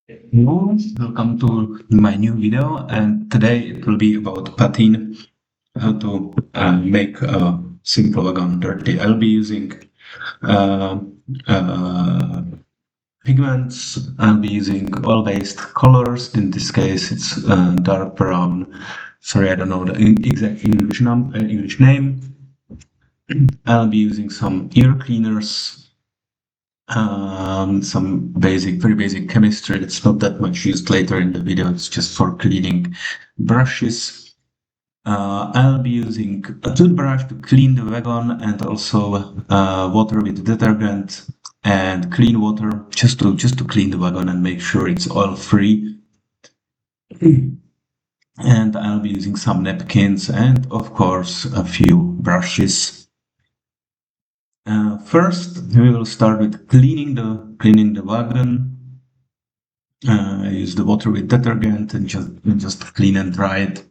Hello, welcome to my new video, and today it will be about Patina, how to make a simple wagon dirty. I'll be using uh, uh, pigments. I'll be using oil-based colors. In this case, it's dark brown. Sorry, I don't know the exact English name. I'll be using some ear cleaners, some very basic chemistry. It's not that much used later in the video. It's just for cleaning brushes. I'll be using a toothbrush to clean the wagon and also water with detergent and clean water just to clean the wagon and make sure it's oil free. And I'll be using some napkins and of course a few brushes. First, we will start with cleaning the wagon. I use the water with detergent and just clean and dry it.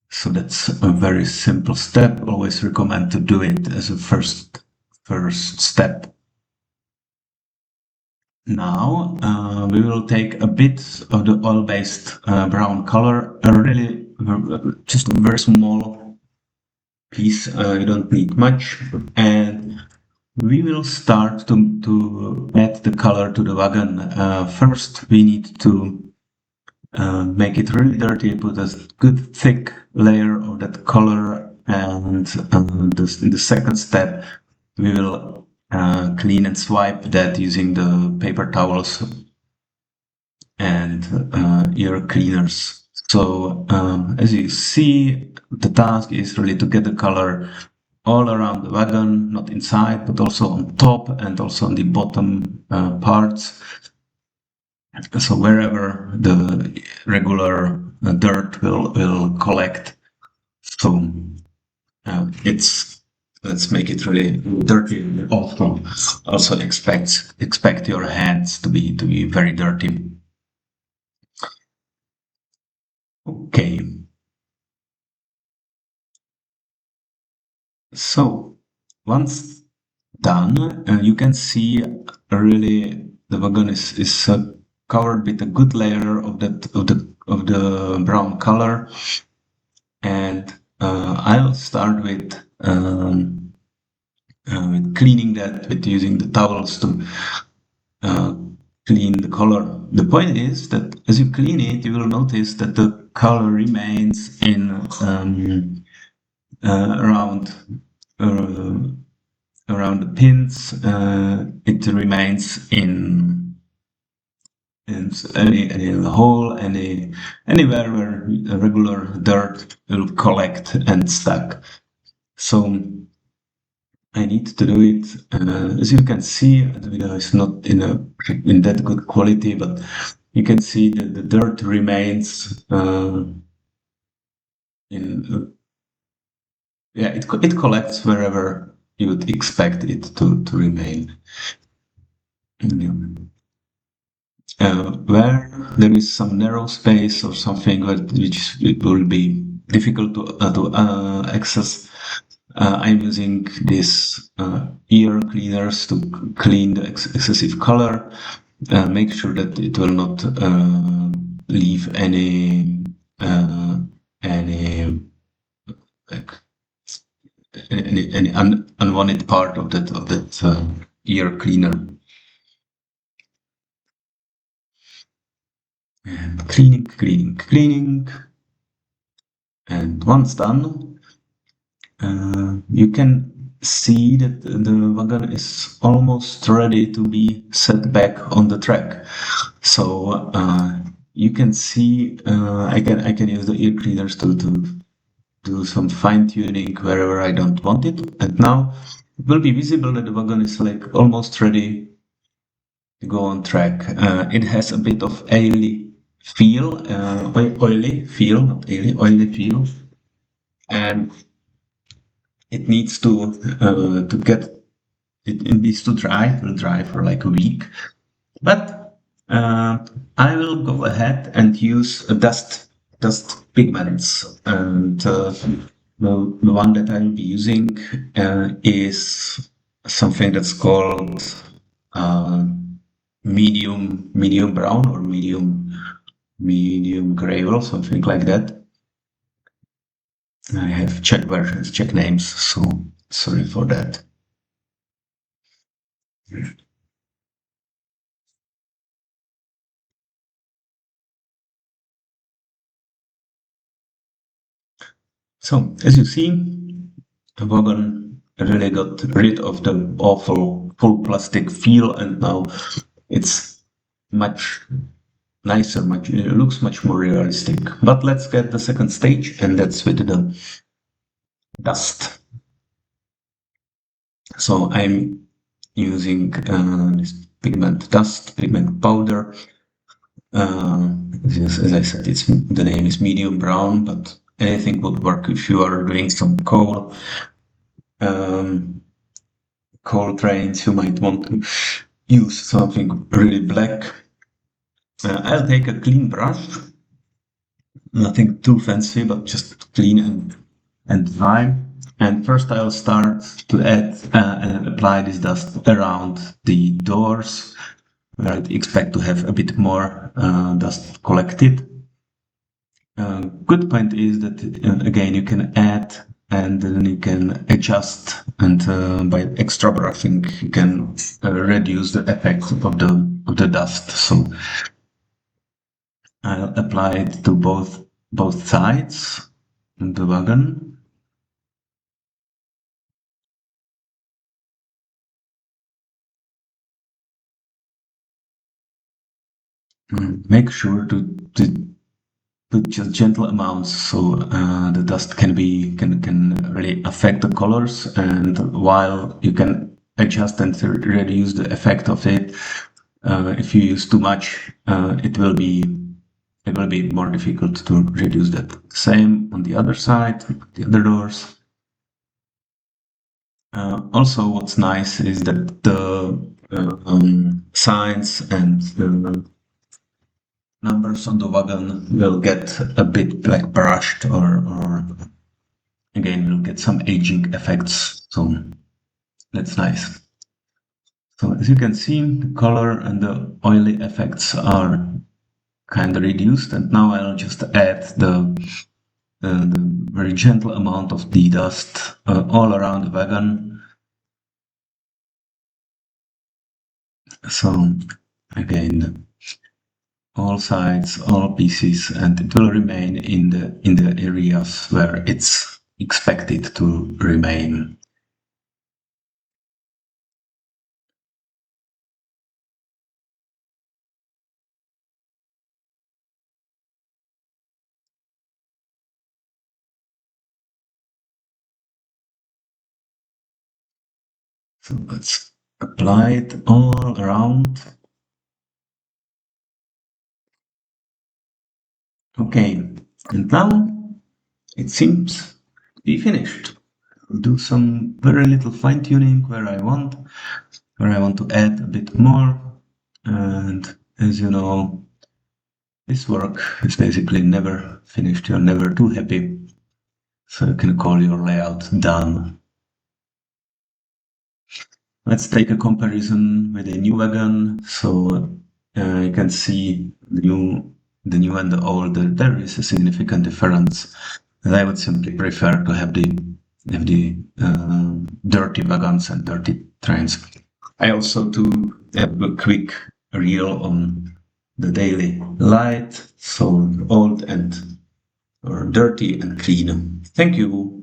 So that's a very simple step. Always recommend to do it as a first step. Now we will take a bit of the oil-based brown color, just a very small piece. You don't need much, and we will start to add the color to the wagon. First, we need to make it really dirty, put a good thick layer of that color, and in the second step, we will clean and swipe that using the paper towels and ear cleaners. So as you see, the task is really to get the color all around the wagon, not inside, but also on top and also on the bottom parts. So wherever the regular dirt will collect. So let's make it really dirty. Also expect your hands to be very dirty. Okay. So once done, you can see really the wagon is covered with a good layer of the brown color, and I'll start with cleaning that with using the towels to uh, clean the color. The point is that as you clean it, you will notice that the color remains in around uh, around the pins. It remains in any hole, anywhere where a regular dirt will collect and stack. So I need to do it. As you can see, the video is not in that good quality, but you can see that the dirt remains in. Yeah, it collects wherever you would expect it to remain. Where there is some narrow space or something which it will be difficult to access, I'm using these ear cleaners to clean the excessive color, make sure that it will not leave any like any unwanted part of that ear cleaner. And cleaning. And once done, you can see that the wagon is almost ready to be set back on the track. So you can see I can use the ear cleaners to do some fine tuning wherever I don't want it. And now it will be visible that the wagon is like almost ready to go on track. It has a bit of oily feel, oily feel, not oily, oily feel, and it needs to get it needs to dry. It will dry for like a week, but I will go ahead and use a dust pigments, and the one that I'll be using is something that's called medium brown or medium gray or something like that. I have Czech versions, Czech names, so sorry for that. So as you see, Vaughan really got rid of the awful full plastic feel, and now it's much nicer, much it looks much more realistic. But let's get the second stage, and that's with the dust. So I'm using this pigment powder. As I said, the name is medium brown, but anything would work if you are doing some um, coal trains. You might want to use something really black. I'll take a clean brush, nothing too fancy, but just clean and dry. And first I'll start to add and apply this dust around the doors, where I'd expect to have a bit more dust collected. Good point is that again you can add and then you can adjust, and by extra brushing you can reduce the effect of the dust. So I'll apply it to both sides of the wagon. Make sure to put just gentle amounts, so the dust can really affect the colors, and while you can adjust and reduce the effect of it, if you use too much, it will be more difficult to reduce that. Same on the other side, the other doors. Also, what's nice is that the signs and the numbers on the wagon will get a bit like brushed, or again we'll get some aging effects. So that's nice. So as you can see, the color and the oily effects are kind of reduced, and now I'll just add the very gentle amount of the dust all around the wagon. So again, all sides, all pieces, and it will remain in the areas where it's expected to remain. So let's apply it all around. Okay, and now it seems to be finished. I'll do some very little fine tuning where I want to add a bit more. And as you know, this work is basically never finished. You're never too happy. So you can call your layout done. Let's take a comparison with a new wagon. So you can see the new and the old. There is a significant difference. And I would simply prefer to have the dirty wagons and dirty trains. I also do have a quick reel on the daily light, so old and or dirty and clean. Thank you.